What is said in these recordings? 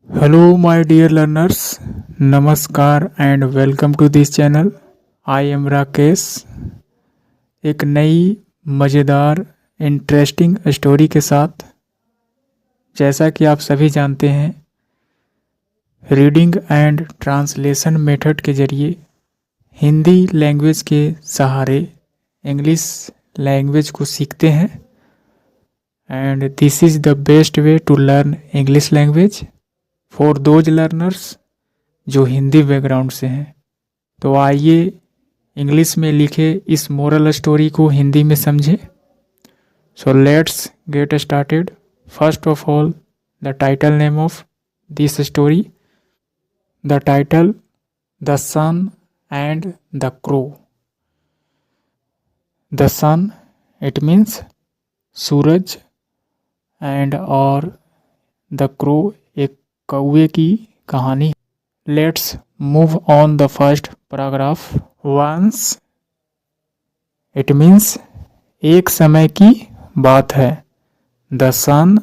Hello, my dear learners. नमस्कार and welcome to this channel. I am Rakesh. एक नई मज़ेदार इंटरेस्टिंग स्टोरी के साथ. जैसा कि आप सभी जानते हैं, रीडिंग एंड ट्रांसलेशन मेथड के ज़रिए हिंदी लैंग्वेज के सहारे इंग्लिश लैंग्वेज को सीखते हैं. And this is the best way to learn English language for those learners जो हिंदी बैकग्राउंड से हैं. तो आइए इंग्लिश में लिखे इस मोरल स्टोरी को हिंदी में समझें. So let's get started. First of all, the title name of this story. The title, the sun and the crow. The sun, it means सूरज, एंड और द क्रो, एक कौवे की कहानी. Let's move on the first paragraph. Once, it means एक समय की बात है. The sun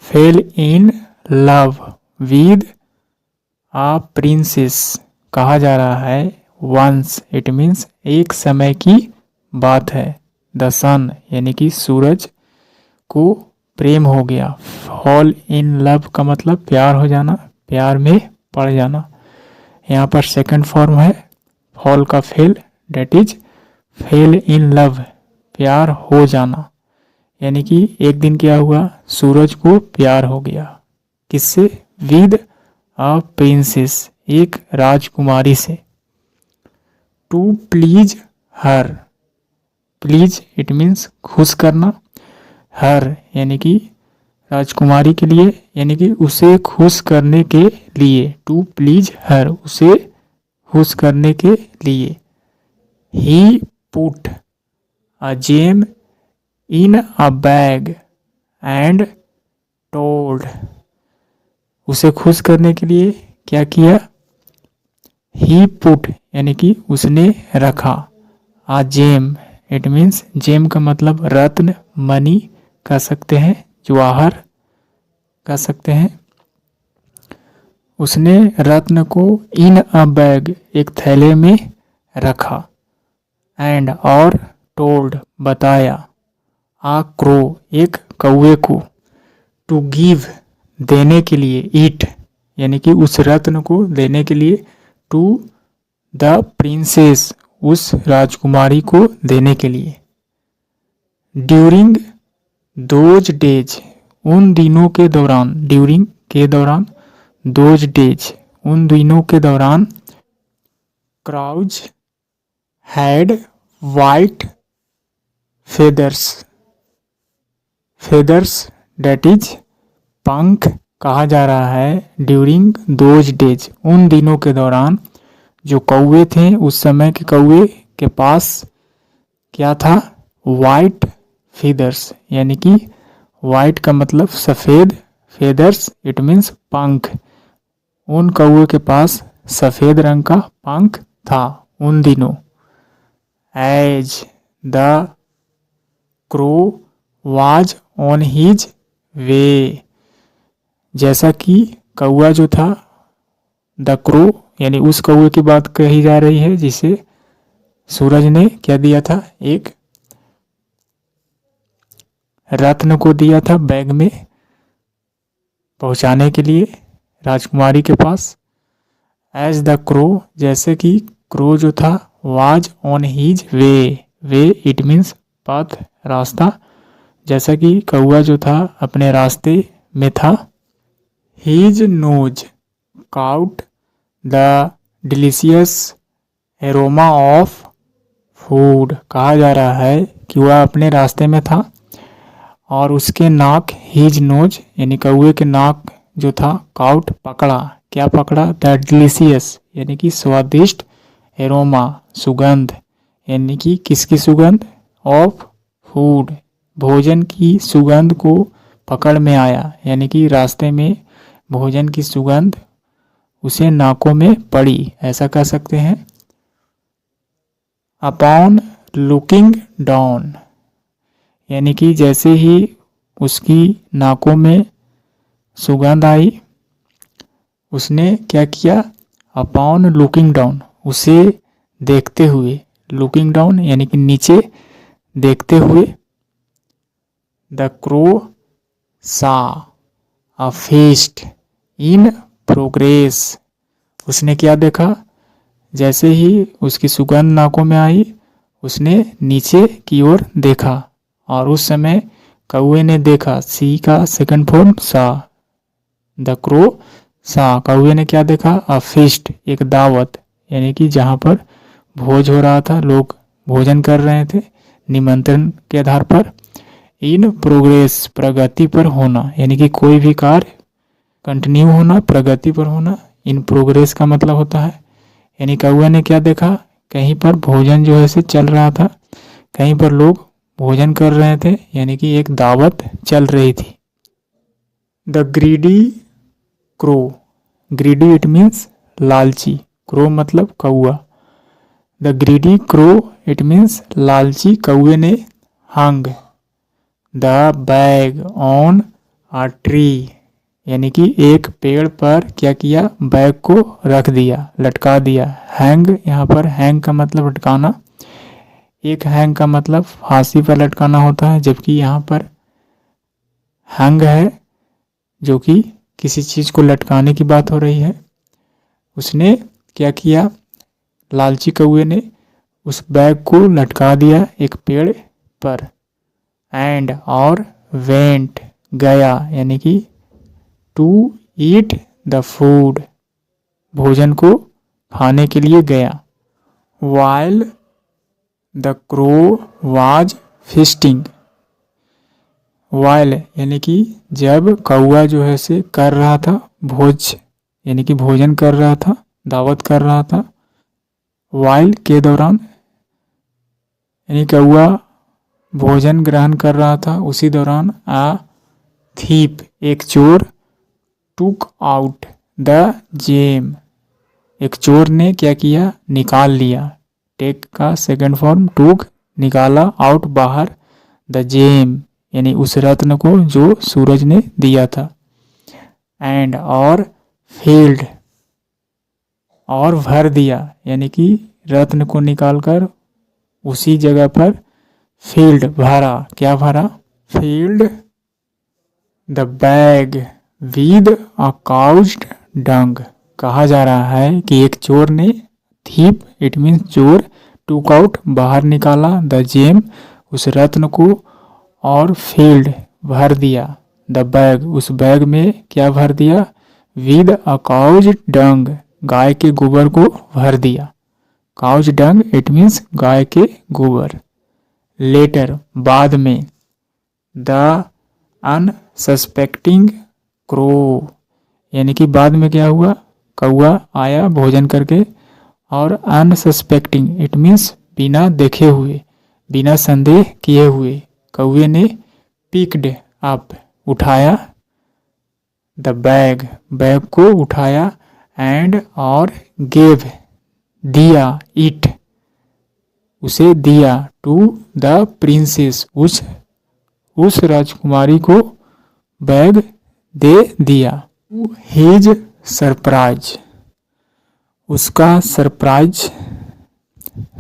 fell in love with a princess. कहा जा रहा है वंस, इट मीन्स एक समय की बात है. द सन यानी कि सूरज को प्रेम हो गया. फॉल इन लव का मतलब प्यार हो जाना, प्यार में पड़ जाना. यहाँ पर सेकंड फॉर्म है फॉल का fell, that is fell in love, प्यार हो जाना. यानी कि एक दिन क्या हुआ, सूरज को प्यार हो गया. किससे? विद अ प्रिंसेस, एक राजकुमारी से. To please her. Please it means खुश करना. हर यानी कि राजकुमारी के लिए, यानी कि उसे खुश करने के लिए. टू प्लीज हर, उसे खुश करने के लिए. He put a gem in a bag and told. उसे खुश करने के लिए क्या किया? ही पुट यानी कि उसने रखा. A gem, it means gem का मतलब रत्न, मनी कह सकते हैं, जवाहर कह सकते हैं. उसने रत्न को इन अ बैग, एक थैले में रखा. एंड और टोल्ड बताया. आ क्रो, एक कौवे को. टू गिव देने के लिए. ईट यानी कि उस रत्न को देने के लिए. टू द प्रिंसेस, उस राजकुमारी को देने के लिए. ड्यूरिंग दोज डेज, उन दिनों के दौरान. ड्यूरिंग के दौरान, दोज डेज उन दिनों के दौरान. Crows had white feathers. Feathers that is पंख. कहा जा रहा है ड्यूरिंग दोज डेज, उन दिनों के दौरान जो कौवे थे, उस समय के कौवे के पास क्या था? वाइट फीदर्स, यानी कि वाइट का मतलब सफ़ेद, फेदर्स इट मीन्स पंख. उन कौवे के पास सफ़ेद रंग का पंख था उन दिनों. As the crow was on his way. जैसा कि कौवा जो था, द क्रो यानी उस कौवे की बात कही जा रही है जिसे सूरज ने क्या दिया था? एक रत्न को दिया था बैग में पहुंचाने के लिए राजकुमारी के पास. एज द क्रो, जैसे कि क्रो जो था, was on his way. Way it means path, रास्ता. जैसा कि कौवा जो था अपने रास्ते में था. His nose cout the delicious aroma of food. कहा जा रहा है कि वह अपने रास्ते में था और उसके नाक, हिज नोज यानी कौवे के नाक जो था, काउट पकड़ा. क्या पकड़ा? द डिलीशियस यानी कि स्वादिष्ट, एरोमा सुगंध, यानी कि किसकी सुगंध? ऑफ फूड, भोजन की सुगंध को पकड़ में आया. यानी कि रास्ते में भोजन की सुगंध उसे नाकों में पड़ी, ऐसा कह सकते हैं. अपॉन लुकिंग डाउन, यानी कि जैसे ही उसकी नाकों में सुगंध आई. उसने क्या किया, अपॉन लुकिंग डाउन, उसे देखते हुए, लुकिंग डाउन यानी कि नीचे देखते हुए, द क्रो सा अ फीस्ट इन प्रोग्रेस, उसने क्या देखा, जैसे ही उसकी सुगंध नाकों में आई उसने नीचे की ओर देखा, और उस समय कौवे ने देखा, सी का सेकंड फॉर्म सा, द क्रो सा, कौवे ने क्या देखा, अ फीस्ट, एक दावत, यानी कि जहाँ पर भोज हो रहा था, लोग भोजन कर रहे थे निमंत्रण के आधार पर, इन प्रोग्रेस, प्रगति पर होना, यानी कि कोई भी कार्य कंटिन्यू होना, प्रगति पर होना, इन प्रोग्रेस का मतलब होता है। यानी कौआ ने क्या देखा, कहीं पर भोजन जो है से चल रहा था, कहीं पर लोग भोजन कर रहे थे, यानी कि एक दावत चल रही थी। The greedy crow, greedy it means लालची, क्रो मतलब कौआ, the greedy crow it means लालची कौए ने hung the bag on a tree, यानी कि एक पेड़ पर क्या किया, बैग को रख दिया, लटका दिया। हैंग, यहाँ पर हैंग का मतलब लटकाना, एक हैंग का मतलब फांसी पर लटकाना होता है, जबकि यहाँ पर हैंग है जो कि किसी चीज़ को लटकाने की बात हो रही है। उसने क्या किया, लालची कौए ने उस बैग को लटका दिया एक पेड़ पर, एंड और वेंट गया, यानी कि टू ईट द फूड, भोजन को खाने के लिए गया। While the crow was fisting, while यानी कि जब कौआ जो है से कर रहा था भोज, यानी कि भोजन कर रहा था, दावत कर रहा था, वाइल के दौरान, यानी कौआ भोजन ग्रहण कर रहा था, उसी दौरान आ थीप, एक चोर, टुक आउट द जेम, एक चोर ने क्या किया, निकाल लिया, टेक का सेकंड फॉर्म टुक, निकाला, आउट बाहर, द जेम यानी उस रत्न को जो सूरज ने दिया था, एंड और फील्ड, और भर दिया, यानी कि रत्न को निकालकर उसी जगह पर फील्ड भरा, क्या भरा, filled the bag with a cow's dung, कहा जा रहा है कि एक चोर ने, थीप इट मीन्स चोर, टुक आउट बाहर निकाला, द जेम उस रत्न को, और फील्ड भर दिया, द बैग उस बैग में क्या भर दिया, विद अ काउज्ड डंग गाय के गोबर को भर दिया, काउज डंग इट मीन्स गाय के गोबर। लेटर बाद में, द अनसस्पेक्टिंग क्रो, यानी कि बाद में क्या हुआ, कौआ आया भोजन करके, और अनसस्पेक्टिंग इट मीन्स बिना देखे हुए, बिना संदेह किए हुए, कौए ने पिक्ड अप उठाया, द बैग बैग को उठाया, एंड और गेव दिया, इट उसे दिया, टू द प्रिंसेस उस राजकुमारी को बैग दे दिया। टू हिज सरप्राइज, उसका सरप्राइज,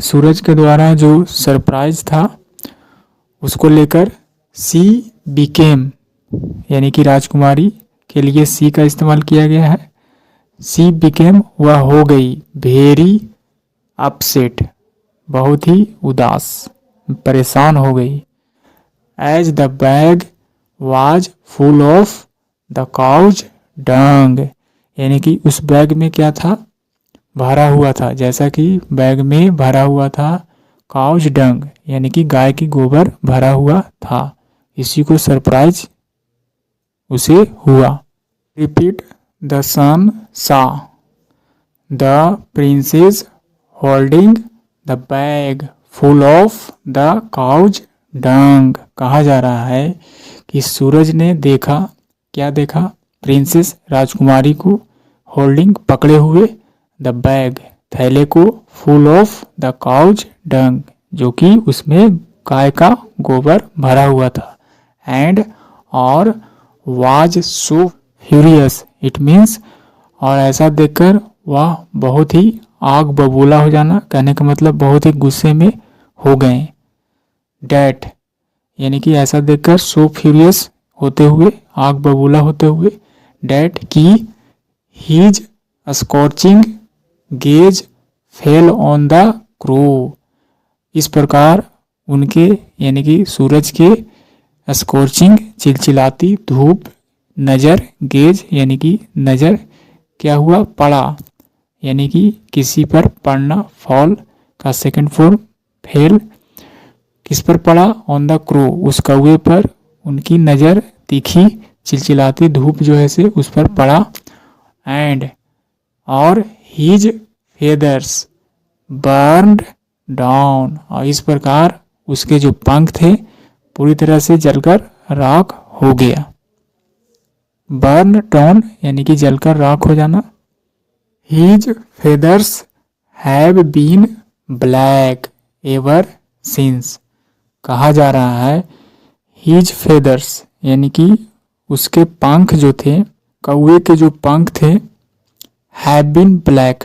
सूरज के द्वारा जो सरप्राइज था उसको लेकर, सी बिकेम यानी कि राजकुमारी के लिए सी का इस्तेमाल किया गया है, सी बिकेम वह हो गई, वेरी अपसेट बहुत ही उदास, परेशान हो गई, as the bag was full of the cow's dung, यानी कि उस बैग में क्या था, भरा हुआ था, जैसा कि बैग में भरा हुआ था काउज डंग यानी कि गाय की गोबर भरा हुआ था, इसी को सरप्राइज उसे हुआ। Repeat, the son saw the princess holding the bag full of the cow's dung, कहा जा रहा है कि सूरज ने देखा, क्या देखा, प्रिंसेस राजकुमारी को, होल्डिंग पकड़े हुए, द बैग थैले को, फुल ऑफ द काउज डंग जो कि उसमें गाय का गोबर भरा हुआ था, एंड और was so furious it means और ऐसा देखकर वह बहुत ही आग बबूला हो जाना, कहने का मतलब बहुत ही गुस्से में हो गए। डैट यानी कि ऐसा देखकर, सो फ्यूरियस होते हुए, आग बबूला होते हुए, डैट की his scorching gaze fell on the crow. इस प्रकार उनके यानी कि सूरज के स्कॉचिंग चिलचिलाती धूप नज़र, गेज यानी कि नज़र, क्या हुआ, पड़ा, यानी कि किसी पर पड़ना, फॉल का सेकंड फॉर्म फेल, किस पर पड़ा, ऑन द क्रो, उस कौवे पर उनकी नज़र तीखी चिलचिलाती धूप जो है से उस पर पड़ा। एंड और हीज फेदर्स बर्नड डाउन, और इस प्रकार उसके जो पंख थे पूरी तरह से जलकर राख हो गया। बर्न डाउन यानी कि जलकर राख हो जाना। His feathers have been black ever since, कहा जा रहा है हीज फेदर्स यानी कि उसके पंख जो थे, कौवे के जो पंख थे, have been black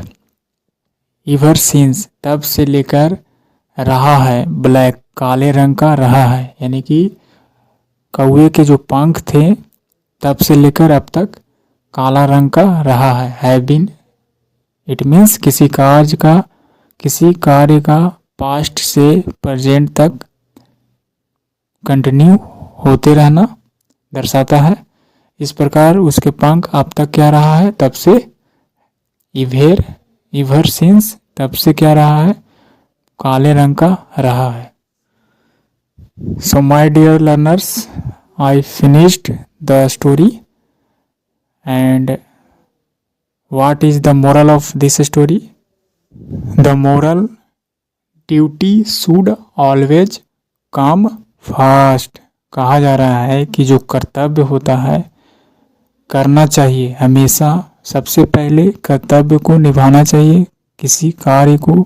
ever since, तब से लेकर रहा है, ब्लैक काले रंग का रहा है, यानी कि कौवे के जो पंख थे तब से लेकर अब तक काला रंग का रहा है। हैव बीन इट मीन्स किसी कार्य का पास्ट से प्रेजेंट तक कंटिन्यू होते रहना दर्शाता है। इस प्रकार उसके पंख अब तक क्या रहा है, तब से इवर सिंस, तब से क्या रहा है, काले रंग का रहा है। So my dear learners, I finished the story, and what is the moral of this story? The moral: duty should always come first। कहा जा रहा है कि जो कर्तव्य होता है करना चाहिए, हमेशा सबसे पहले कर्तव्य को निभाना चाहिए, किसी कार्य को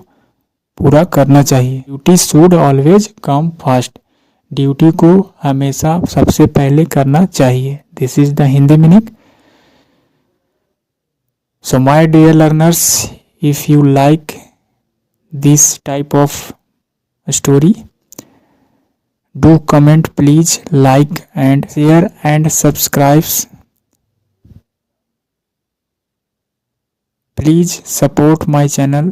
पूरा करना चाहिए। Duty should always come first, duty को हमेशा सबसे पहले करना चाहिए। This is the Hindi meaning. So my dear learners, if you like this type of story, do comment please, like and share and subscribe. Please support my channel.